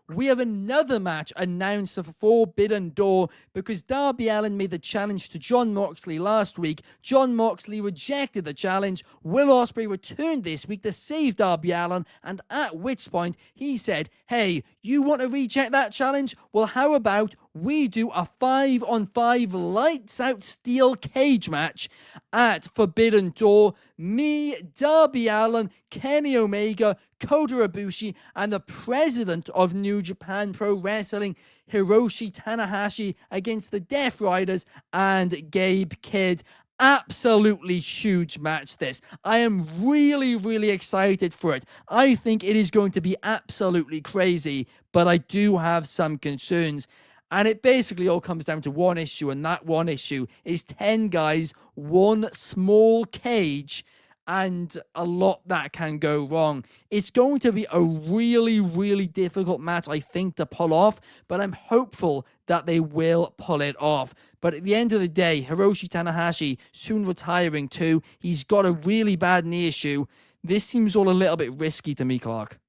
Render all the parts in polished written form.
we have another match announced for Forbidden Door because Darby Allin made the challenge to Jon Moxley last week. Jon Moxley rejected the challenge. Will Ospreay returned this week to save Darby Allin, and at which point he said, hey, you want to reject that challenge? Well, how about we do a 5-on-5 lights out steel cage match at Forbidden Door? Me, Darby Allin, Kenny Omega, Kota Ibushi, and the president of New Japan Pro Wrestling, Hiroshi Tanahashi, against the Death Riders and Gabe Kidd. Absolutely huge match this. I am really, really excited for it. I think it is going to be absolutely crazy, but I do have some concerns. And it basically all comes down to one issue, and that one issue is 10 guys, one small cage, and a lot that can go wrong. It's going to be a really, really difficult match, I think, to pull off, but I'm hopeful that they will pull it off. But at the end of the day, Hiroshi Tanahashi soon retiring too. He's got a really bad knee issue. This seems all a little bit risky to me, Clark.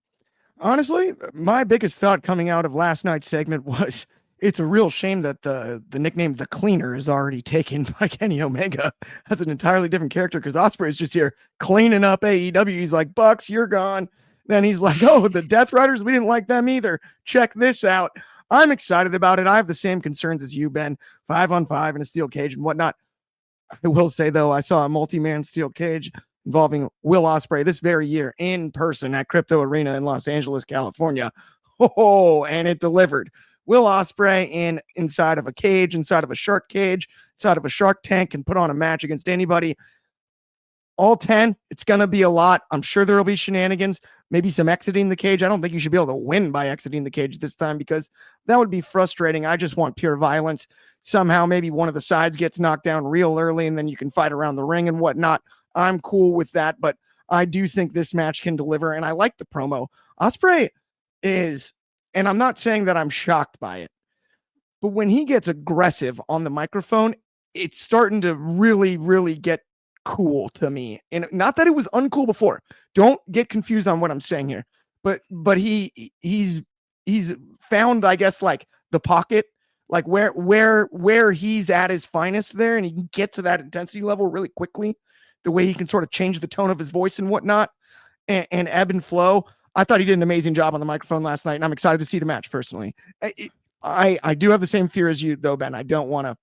Honestly, my biggest thought coming out of last night's segment was, it's a real shame that the nickname The Cleaner is already taken by Kenny Omega as an entirely different character, because Ospreay is just here cleaning up AEW. He's like, Bucks, you're gone. Then he's like, oh, the Death Riders, we didn't like them either. Check this out. I'm excited about it. I have the same concerns as you, Ben. 5-on-5 in a steel cage and whatnot. I will say, though, I saw a multi-man steel cage involving Will Ospreay this very year in person at Crypto Arena in Los Angeles, California. Oh, and it delivered. Will Ospreay inside of a cage, inside of a shark cage, inside of a shark tank, can put on a match against anybody. All 10, it's going to be a lot. I'm sure there will be shenanigans, maybe some exiting the cage. I don't think you should be able to win by exiting the cage this time, because that would be frustrating. I just want pure violence. Somehow maybe one of the sides gets knocked down real early and then you can fight around the ring and whatnot. I'm cool with that, but I do think this match can deliver, and I like the promo. Ospreay is... And I'm not saying that I'm shocked by it, but when he gets aggressive on the microphone, it's starting to really, really get cool to me. And not that it was uncool before. Don't get confused on what I'm saying here. But he's found, I guess, like the pocket, like where he's at his finest there, and he can get to that intensity level really quickly. The way he can sort of change the tone of his voice and whatnot, and ebb and flow. I thought he did an amazing job on the microphone last night, and I'm excited to see the match personally. I do have the same fear as you, though, Ben. I don't want to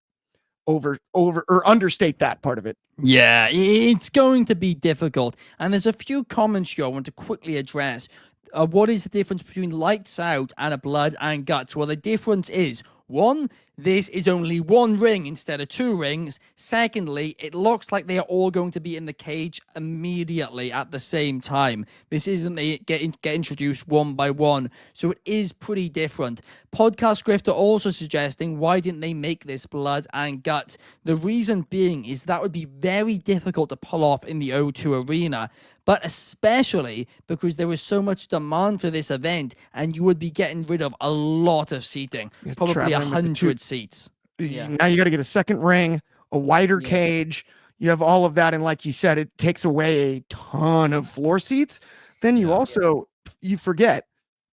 over or understate that part of it. Yeah, it's going to be difficult. And there's a few comments here I want to quickly address. What is the difference between lights out and a blood and guts? Well, the difference is, one, this is only one ring instead of two rings. Secondly, it looks like they are all going to be in the cage immediately at the same time. This isn't they get introduced one by one, so it is pretty different. Podcast Grifter also suggesting, why didn't they make this blood and guts? The reason being is that would be very difficult to pull off in the O2 Arena, but especially because there is so much demand for this event, and you would be getting rid of a lot of seating, probably 100 seats. Yeah. Now you got to get a second ring, a wider cage. You have all of that, and like you said, it takes away a ton of floor seats. Then you you forget,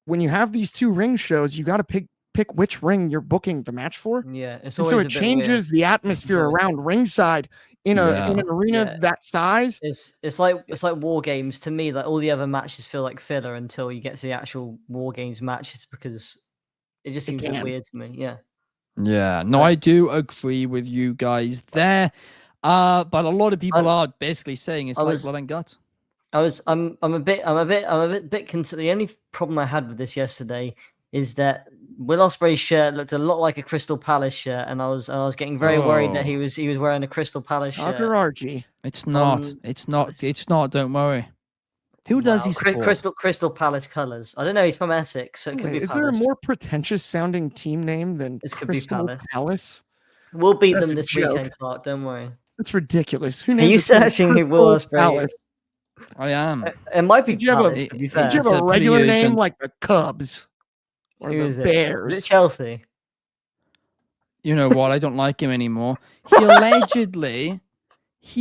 when you have these two ring shows, you got to pick which ring you're booking the match for. Yeah, so it changes the atmosphere around ringside in an arena that size. It's like War Games to me. Like all the other matches feel like filler until you get to the actual War Games matches, because it just seems a bit weird to me. Yeah, no, I do agree with you guys there. But a lot of people are basically saying it's like blood and guts. I'm a bit concerned. The only problem I had with this yesterday is that Will Ospreay's shirt looked a lot like a Crystal Palace shirt, and I was getting very worried that he was wearing a Crystal Palace shirt. Archie. It's not. It's not. Don't worry. Who does he support? Crystal Palace colours. I don't know. He's from Essex, so it could be Palace. Is there a more pretentious sounding team name than Crystal Palace? We'll beat them this weekend, Clark. Don't worry. That's ridiculous. Are you searching who Will Ospreay is? I am. It might be Palace, to be fair. Did you have a regular name like the Cubs or the Bears? Is it Chelsea? You know what? I don't like him anymore. He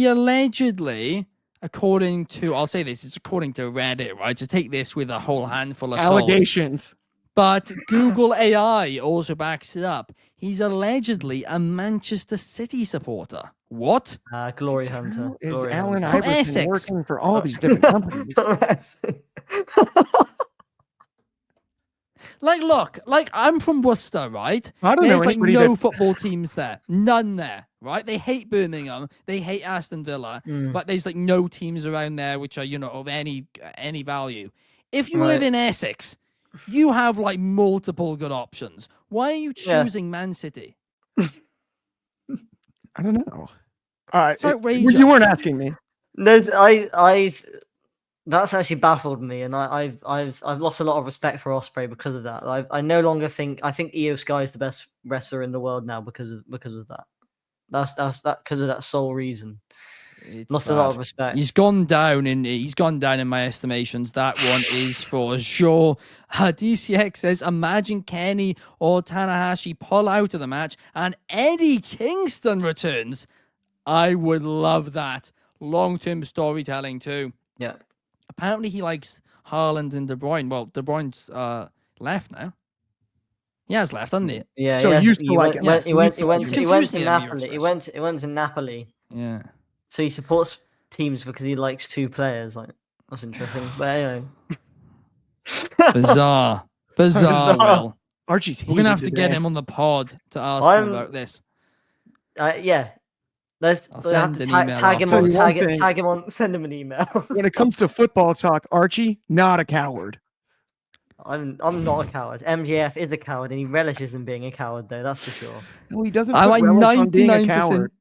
allegedly, according to, I'll say this, it's according to Reddit, right? So take this with a whole handful of allegations. Salt. But Google AI also backs it up. He's allegedly a Manchester City supporter. What? Glory Hunter. How is Glory Allen Hunter. From Iverson Essex. working for all these different companies? Like, look, like I'm from Worcester, right? I don't know There's like anybody no that- football teams there, none there, right? They hate Birmingham, they hate Aston Villa, but there's like no teams around there which are of any value. If you live Right. in Essex, you have like multiple good options. Why are you Yeah. choosing Man City? I don't know. All right, It's outrageous. you weren't asking me. That's actually baffled me, and I've lost a lot of respect for Osprey because of that. I no longer think Io Sky is the best wrestler in the world now because of that. That's because of that sole reason. It's Lost a lot bad. of respect. He's gone down in my estimations. That one is for sure. DCX says, imagine Kenny or Tanahashi pull out of the match and Eddie Kingston returns. I would love that. Long-term storytelling too. Yeah. Apparently he likes Haaland and De Bruyne. Well, De Bruyne's left now. He has left, hasn't he? Yeah. So yeah, used to like yeah. He went It's to confusing me, your Napoli. He went to Napoli. Yeah. So he supports teams because he likes two players. Like, that's interesting. But anyway. Bizarre. Bizarre. Will. Archie's. We're gonna have heated to get today. him on the pod to ask him about this. Yeah. Let's I'll have send to an tag email him after. on. Tell you one thing. Tag him on. Send him an email. When it comes to football talk, Archie, not a coward. I'm not a coward. MJF is a coward, and he relishes in being a coward, though. That's for sure. No, he doesn't. I'm put like relish on being a 99%. coward.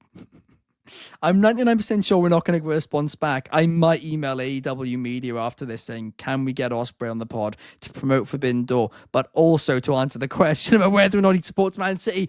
I'm 99% sure we're not going to get a response back. I might email AEW Media after this saying, can we get Osprey on the pod to promote Forbidden Door, but also to answer the question about whether or not he supports Man City.